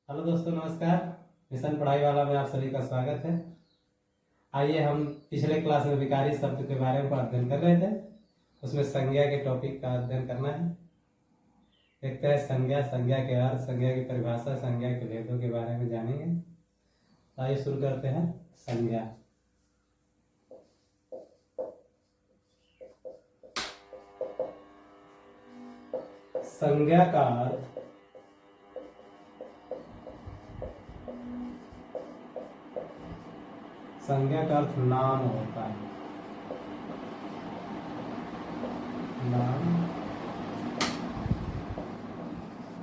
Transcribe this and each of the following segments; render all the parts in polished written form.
Hello दोस्तों, नमस्कार। Mission पढ़ाई वाला में आप सभी का स्वागत है। आइए हम पिछले क्लास में विकारी शब्द के बारे में अध्ययन कर रहे थे। उसमें संज्ञा के टॉपिक का अध्ययन करना है। देखते हैं संज्ञा, संज्ञा के अर्थ, संज्ञा की परिभाषा, संज्ञा के भेदों के बारे में जानेंगे। आइए शुरू करते हैं। संज्ञा। संज्ञा का अर्थ संज्ञा का अर्थ नाम होता है। नाम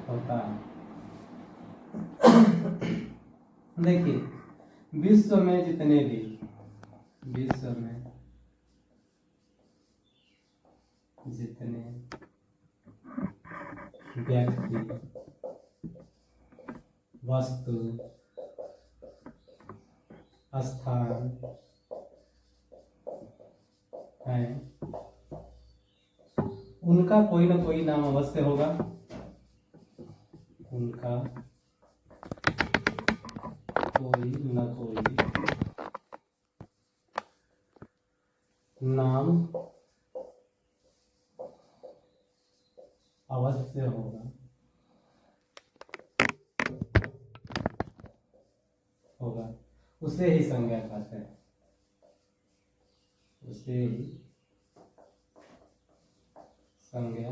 होता है। देखिए, विश्व में जितने व्यक्ति, वस्तु, स्थान है, उनका कोई ना कोई नाम अवश्य होगा। उनका कोई ना कोई नाम अवश्य होगा। उसे ही संज्ञा कहते हैं। उसे ही संज्ञा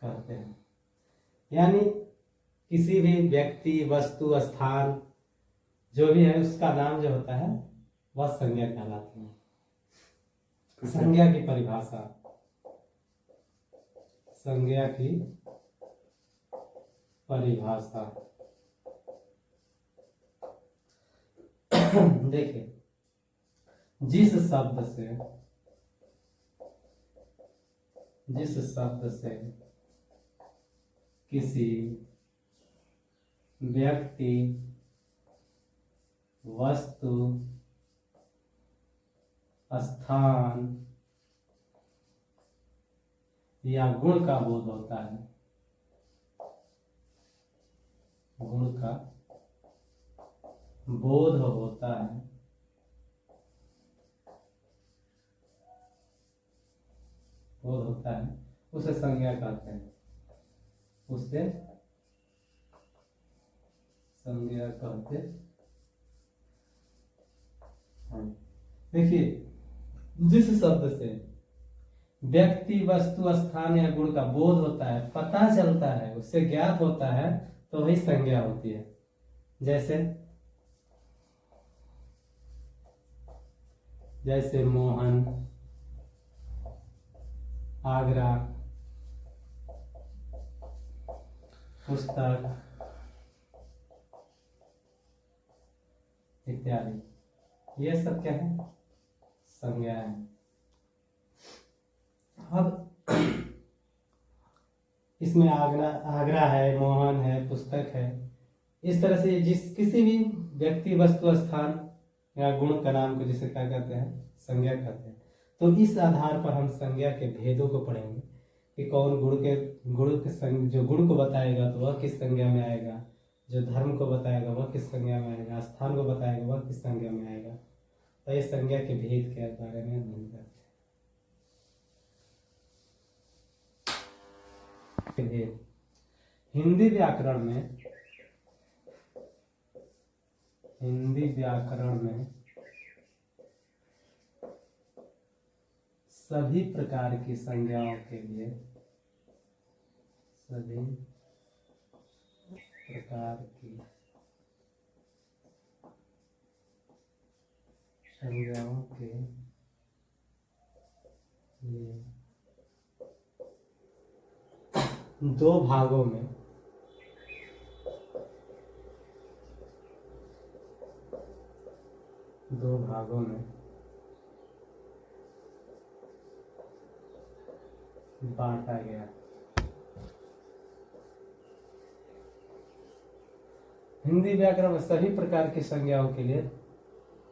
कहते हैं। यानी किसी भी व्यक्ति, वस्तु, स्थान जो भी है, उसका नाम जो होता है वह संज्ञा कहलाती है। संज्ञा की परिभाषा। संज्ञा की परिभाषा देखिए, जिस शब्द से किसी व्यक्ति, वस्तु, स्थान या गुण का बोध होता है। गुण का बोध होता है, उसे संज्ञा कहते हैं। उसे संज्ञा कहते हैं। देखिए, जिस शब्द से व्यक्ति, वस्तु, स्थान या गुण का बोध होता है, पता चलता है, उससे ज्ञात होता है, तो वही संज्ञा होती है। जैसे मोहन, आगरा, पुस्तक इत्यादि, ये सब क्या है? संज्ञा है। अब इसमें आगरा है, मोहन है, पुस्तक है, इस तरह से किसी भी व्यक्ति, वस्तु, स्थान या गुण का नाम को जिसे क्या कहते हैं? संज्ञा कहते हैं। तो इस आधार पर हम संज्ञा के भेदों को पढ़ेंगे कि कौन जो गुण को बताएगा तो वह किस संज्ञा में आएगा, जो धर्म को बताएगा वह किस संज्ञा में आएगा, स्थान को बताएगा वह किस संज्ञा में आएगा। तो ये संज्ञा के भेद के बारे में अध्ययन करते हैं। हिंदी व्याकरण में सभी प्रकार की संज्ञाओं के लिए दो भागों में बांटा गया। हिंदी व्याकरण में सभी प्रकार की संज्ञाओं के लिए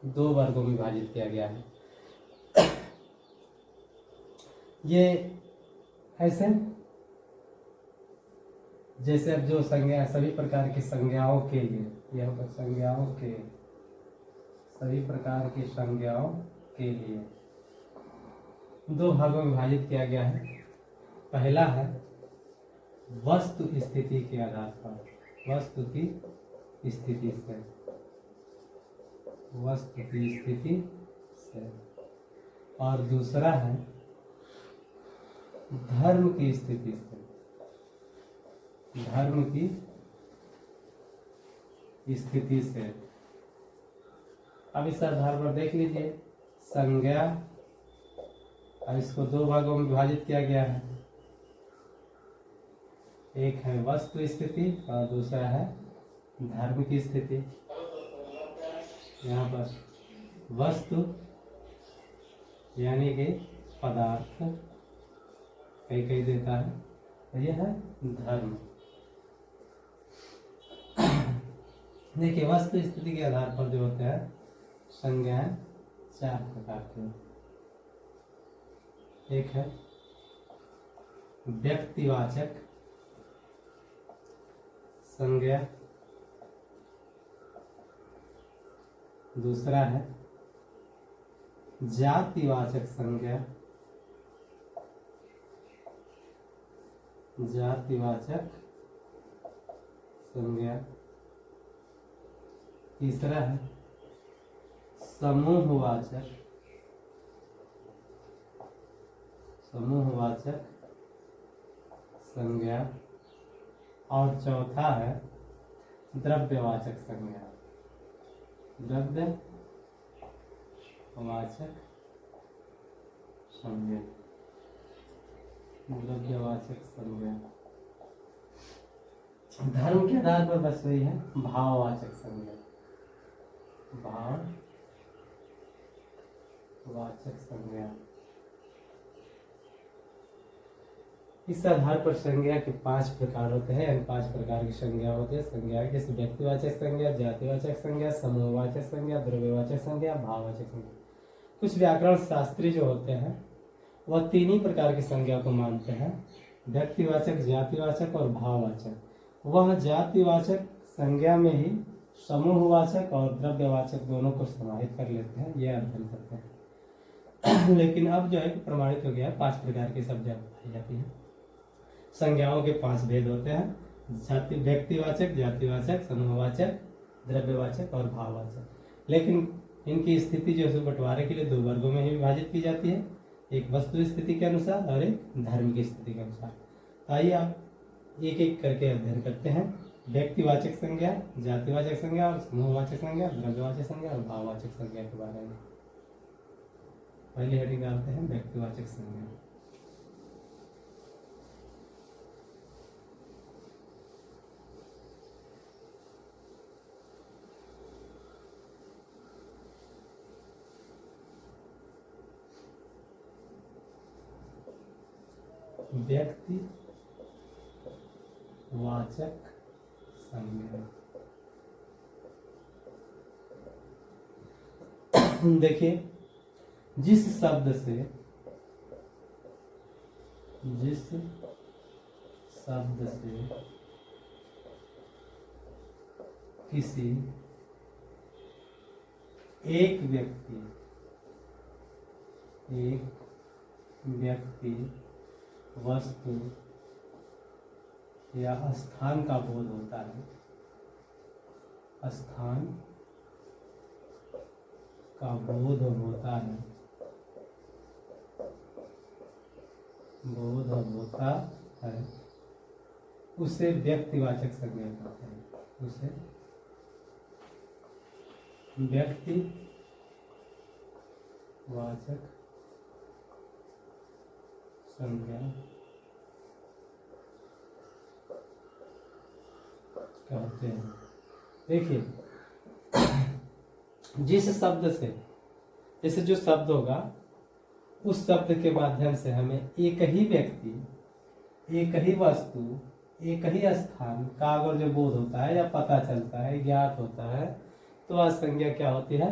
दो वर्गों में विभाजित किया गया है। ये ऐसे जैसे अब जो संज्ञा सभी प्रकार की संज्ञाओं के लिए, यहाँ पर संज्ञाओं के, सभी प्रकार की संज्ञाओं के लिए दो भागों में विभाजित किया गया है। पहला है वस्तु स्थिति के आधार पर, वस्तु की स्थिति से, वस्तु की स्थिति से, और दूसरा है धर्म की स्थिति से, धर्म की स्थिति से। अब इस आधार पर देख लीजिए संज्ञा, अब इसको दो भागों में विभाजित किया गया है, एक है वस्तु स्थिति और दूसरा है धर्म की स्थिति। यहाँ पर वस्तु यानी कि पदार्थ कई कई देता है, और यह है धर्म। देखिए वस्तु स्थिति के आधार पर जो होते हैं संज्ञाएं चार प्रकार के, एक है व्यक्तिवाचक संज्ञा, दूसरा है जातिवाचक संज्ञा, जातिवाचक संज्ञा, तीसरा है समूहवाचक, समूहवाचक संज्ञा, और चौथा है द्रव्यवाचक संज्ञा, द्रव्यवाचक संज्ञा, द्रव्यवाचक संज्ञा। धर्म के आधार पर बस वही है भाववाचक संज्ञा, भाववाचक संज्ञा। इस आधार पर संज्ञा के 5 प्रकार होते हैं, यानी 5 प्रकार की संज्ञा होती है। संज्ञा जैसे व्यक्तिवाचक संज्ञा, जातिवाचक संज्ञा, समूहवाचक संज्ञा, द्रव्यवाचक संज्ञा, भाववाचक संज्ञा। कुछ व्याकरण शास्त्री जो होते हैं वह 3 ही प्रकार की संज्ञा को मानते हैं, व्यक्तिवाचक, जातिवाचक और भाववाचक। वह जातिवाचक संज्ञा में ही समूहवाचक और द्रव्यवाचक दोनों को समाहित कर लेते हैं, यह अध्ययन करते हैं। लेकिन अब जो है प्रमाणित हो गया 5 प्रकार की संज्ञा पाई जाती है। संज्ञाओं के 5 भेद होते हैं, व्यक्तिवाचक, जातिवाचक, समूहवाचक, द्रव्यवाचक और भाववाचक। लेकिन इनकी स्थिति जो है बंटवारे के लिए 2 वर्गों में ही विभाजित की जाती है, एक वस्तु स्थिति के अनुसार और एक धर्म की स्थिति के अनुसार। तो आइए आप एक एक करके अध्ययन करते हैं। व्यक्तिवाचक संज्ञा, जातिवाचक संज्ञा और समूहवाचक संज्ञा, द्रव्यवाचक संज्ञा और भाववाचक संज्ञा के बारे में। पहले हेडिंग डालते हैं व्यक्तिवाचक संज्ञा। व्यक्तिवाचक संज्ञा। देखिए जिस शब्द से किसी एक व्यक्ति, वस्तु या स्थान का बोध होता है, स्थान का बोध होता है, उसे व्यक्तिवाचक संज्ञा कहते हैं, उसे व्यक्तिवाचक संज्ञा कहते हैं। देखिए जिस शब्द से, जैसे जो शब्द होगा उस शब्द के माध्यम से हमें एक ही व्यक्ति, एक ही वस्तु, एक ही स्थान का अगर जो बोध होता है या पता चलता है, ज्ञात होता है, तो वह संज्ञा क्या होती है?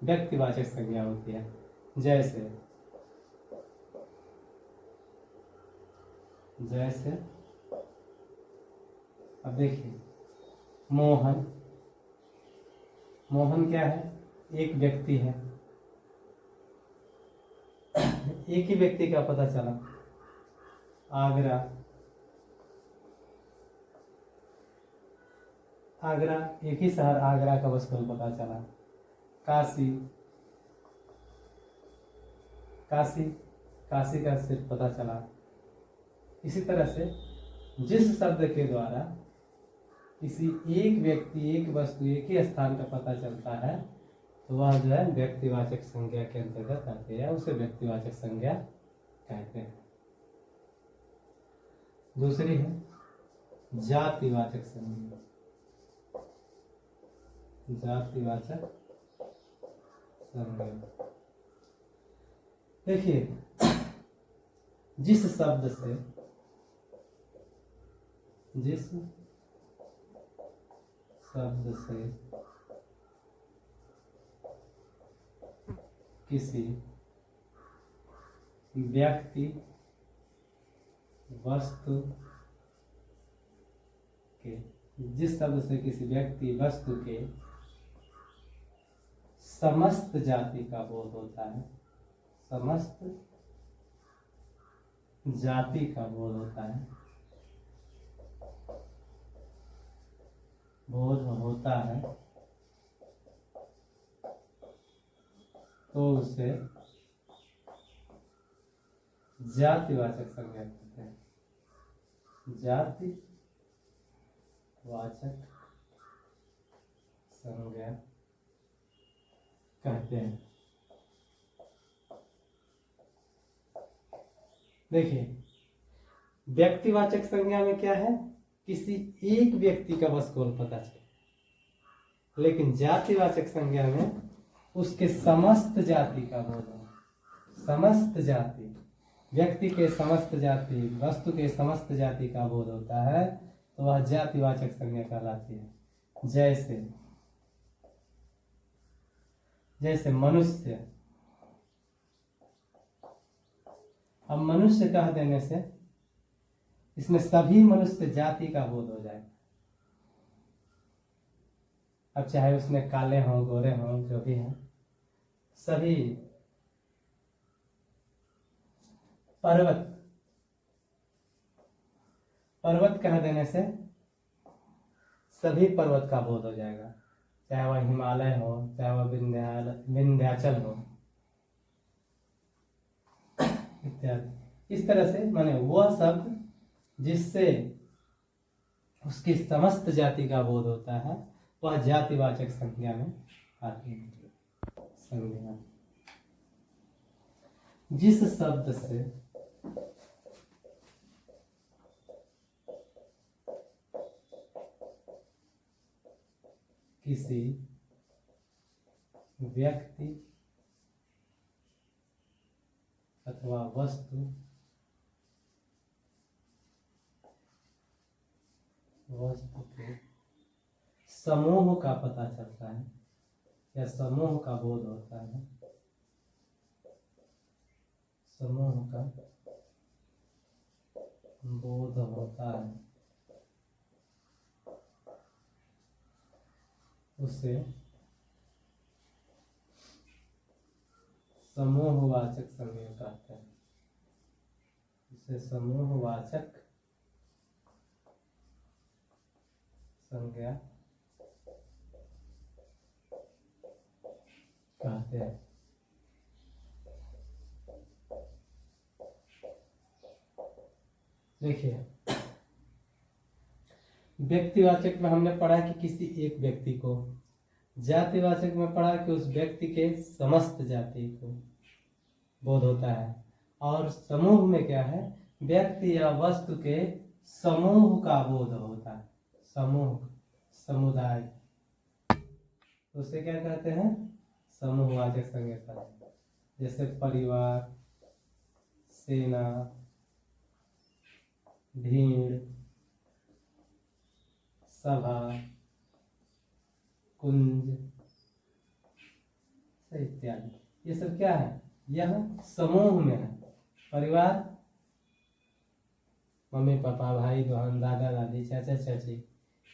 व्यक्तिवाचक संज्ञा होती है। जैसे अब देखिए, मोहन, मोहन क्या है? एक व्यक्ति है। एक ही व्यक्ति का पता चला। आगरा, आगरा एक ही शहर आगरा का बस को पता चला। काशी, काशी, काशी का सिर्फ पता चला। इसी तरह से जिस शब्द के द्वारा किसी एक व्यक्ति, एक वस्तु, एक ही स्थान का पता चलता है तो वह जो है व्यक्तिवाचक संज्ञा के अंतर्गत आती है, उसे व्यक्तिवाचक संज्ञा कहते हैं। दूसरी है जातिवाचक संज्ञा। जातिवाचक संज्ञा, देखिए, जिस शब्द से, जिस शब्द से किसी व्यक्ति, वस्तु के, जिस शब्द से किसी व्यक्ति, वस्तु के समस्त जाति का बोध होता है, समस्त जाति का बोध होता है, बोध होता है, तो उसे जातिवाचक संज्ञा कहते हैं। जातिवाचक संज्ञा कहते हैं। देखिए, व्यक्तिवाचक संज्ञा में क्या है? किसी एक व्यक्ति का बस केवल पता चले, लेकिन जातिवाचक संज्ञा में उसके समस्त जाति का बोध हो। समस्त जाति, व्यक्ति के समस्त जाति, वस्तु के समस्त जाति का बोध होता है तो वह जातिवाचक संज्ञा कहलाती है। जैसे, जैसे मनुष्य, अब मनुष्य कह देने से इसमें सभी मनुष्य जाति का बोध हो जाएगा। अब चाहे उसमें काले हों, गोरे हों, जो भी हैं, सभी। पर्वत, पर्वत कह देने से सभी पर्वत का बोध हो जाएगा, चाहे वह हिमालय हो, चाहे वह विंध्याचल हो, इत्यादि। इस तरह से माने वह शब्द जिससे उसकी समस्त जाति का बोध होता है वह जातिवाचक संज्ञा में आती है। संज्ञा, जिस शब्द से किसी व्यक्ति अथवा वस्तु, वस्तु के समूह का पता चलता है या समूह का बोध होता है, समूह का बोध होता है, उसे समूहवाचक संज्ञा कहते हैं। उसे समूहवाचक संज्ञा कहते हैं। देखिए, व्यक्तिवाचक में हमने पढ़ा कि किसी एक व्यक्ति को, जातिवाचक में पढ़ा कि उस व्यक्ति के समस्त जाति को बोध होता है, और समूह में क्या है? व्यक्ति या वस्तु के समूह का बोध होता है। समूह, समुदाय, उसे क्या कहते हैं? समूहवाचक संज्ञा कहते हैं। जैसे परिवार, सेना, भीड़, सभा, कुंज इत्यादि। ये सब क्या है? यह समूह में है। परिवार, मम्मी पापा, भाई बहन, दादा दादी, चाचा चाची,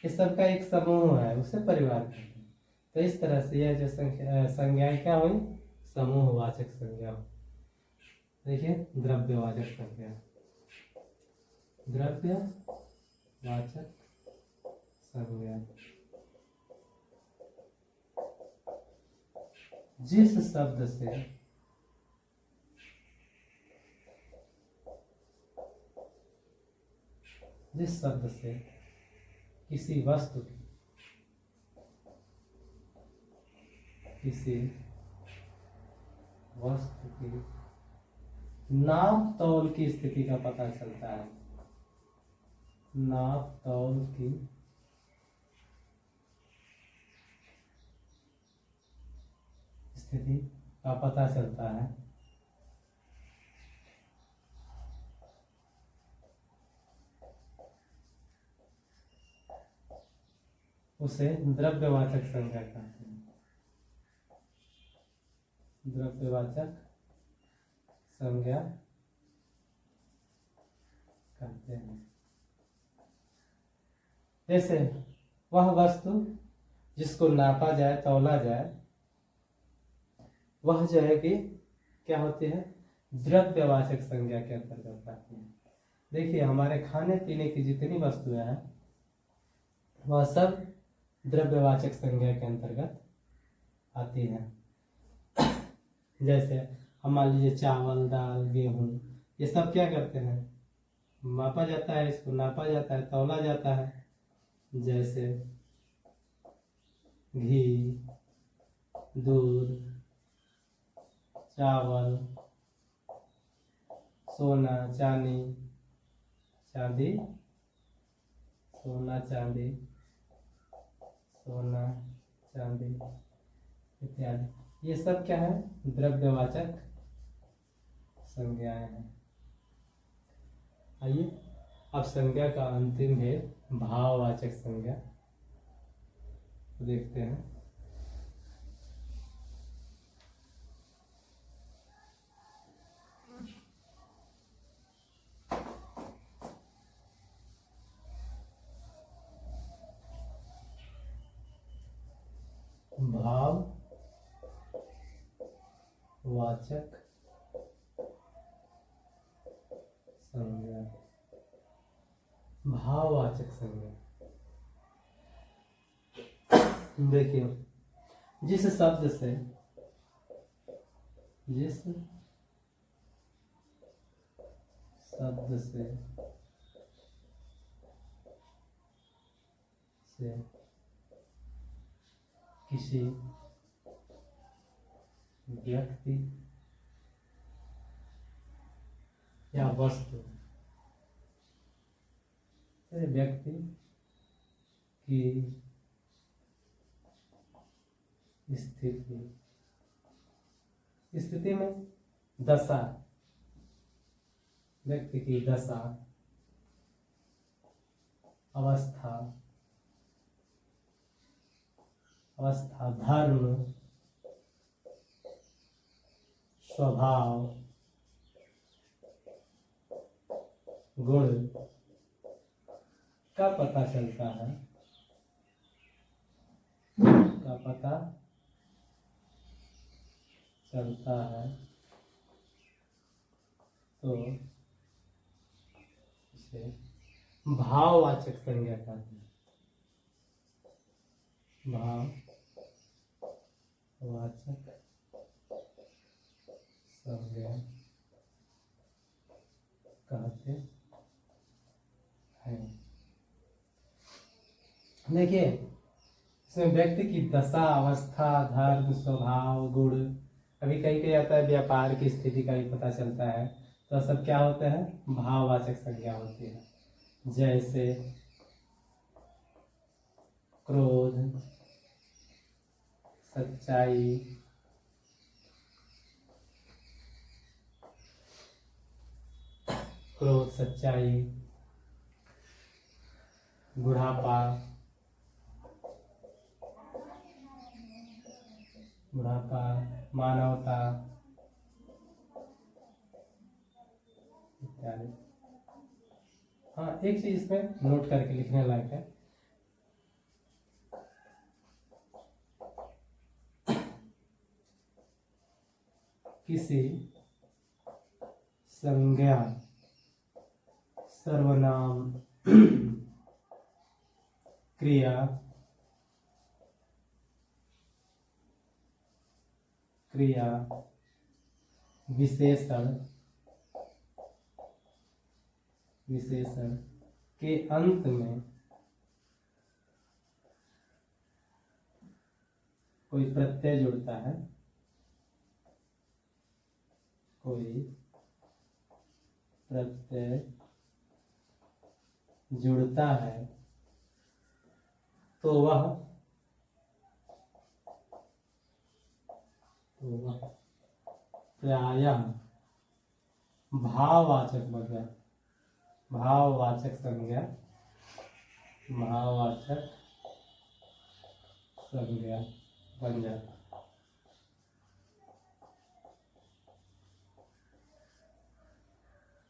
इस सब का एक समूह है, उसे परिवार कहते हैं। तो इस तरह से यह जो संज्ञाएं क्या हुई, समूहवाचक संज्ञा। देखिए द्रव्यवाचक संज्ञा, द्रव्यवाचक संज्ञा जिस शब्द से किसी वस्तु की नाप तौल की स्थिति का पता चलता है, नाप तौल की स्थिति का पता चलता है, उसे द्रव्यवाचक संज्ञा कहते हैं। द्रव्यवाचक संज्ञा कहते हैं। जैसे वह वस्तु जिसको नापा जाए, तौला जाए, वह जो है कि क्या होती है, द्रव्यवाचक संज्ञा के अंतर्गत आती है। देखिए हमारे खाने पीने की जितनी वस्तुएं हैं वह सब द्रव्यवाचक संज्ञा के अंतर्गत आती हैं। जैसे हम मान लीजिए चावल, दाल, गेहूं, ये सब क्या करते हैं, मापा जाता है, इसको नापा जाता है, तौला जाता है। जैसे घी, दूध, चावल, सोना चांदी, सोना चांदी इत्यादि, ये सब क्या है, द्रव्यवाचक संज्ञाएं हैं। आइए अब संज्ञा का अंतिम भेद भाववाचक संज्ञा देखते हैं। भाववाचक संज्ञा, भाववाचक संज्ञा देखिए जिस शब्द से किसी व्यक्ति या वस्तु से व्यक्ति की स्थिति में दशा, व्यक्ति की दशा, अवस्था, धर्म, स्वभाव, गुण का पता चलता है, तो इसे भाववाचक संज्ञा कहते हैं। भाववाचक संज्ञा कहते हैं। देखिए इसमें व्यक्ति की दशा, अवस्था, धर्म, स्वभाव, गुण, अभी कहीं कहीं आता है व्यापार की स्थिति का भी पता चलता है, तो सब क्या होते हैं, भाववाचक संज्ञा होती है। जैसे क्रोध, सच्चाई, बुढ़ापा, मानवता इत्यादि। हाँ एक चीज इसमें नोट करके लिखने लायक है, किसी संज्ञा सर्वनाम क्रिया विशेषण के अंत में कोई प्रत्यय जुड़ता है, तो वह प्रायः भाववाचक बन गया, भाववाचक संज्ञा बन जाता।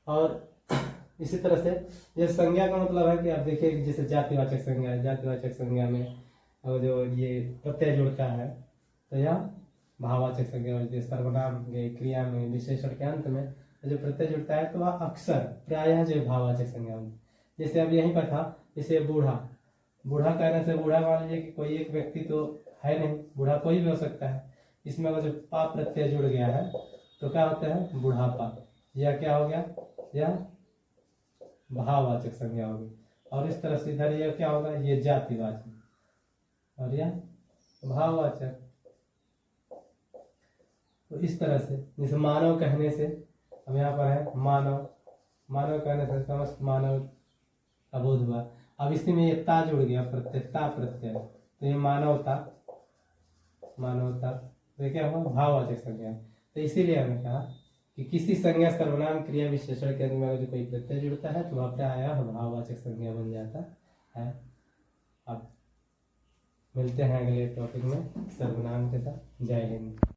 और इसी तरह से ये संज्ञा का मतलब है कि आप देखिए जैसे जातिवाचक संज्ञा है, जातिवाचक संज्ञा में और जो ये प्रत्यय जुड़ता है तो यह भाववाचक संज्ञा होती है। सर्वनाम के क्रिया में विशेषण के अंत में जो प्रत्यय जुड़ता है तो वह अक्सर प्रायः जो भाववाचक संज्ञा होती है। जैसे अब यहीं पर था, जैसे बूढ़ा कहने से बूढ़ा मान लीजिए कि कोई एक व्यक्ति तो है नहीं, बूढ़ा कोई भी हो सकता है। इसमें अगर जो पा प्रत्यय जुड़ गया है तो क्या होता है बुढ़ापा, यह क्या हो गया, यह भाववाचक संज्ञा होगी। और इस तरह से इधर यह क्या होगा, ये जातिवाचक और यह भाववाचक। तो इस तरह से जैसे मानव कहने से, अब यहाँ पर है मानव कहने से समस्त मानव का बोध हुआ। अब इसी में ये ता जुड़ गया, प्रत्यय तो ये मानवता तो ये क्या हुआ भाववाचक संज्ञा। तो इसीलिए हमने कहा कि किसी संज्ञा सर्वनाम क्रिया विशेषण के अंत में अगर कोई प्रत्यय जुड़ता है तो वह प्रायः भाववाचक संज्ञा बन जाता है। अब मिलते हैं अगले टॉपिक में सर्वनाम के साथ। जय हिंद।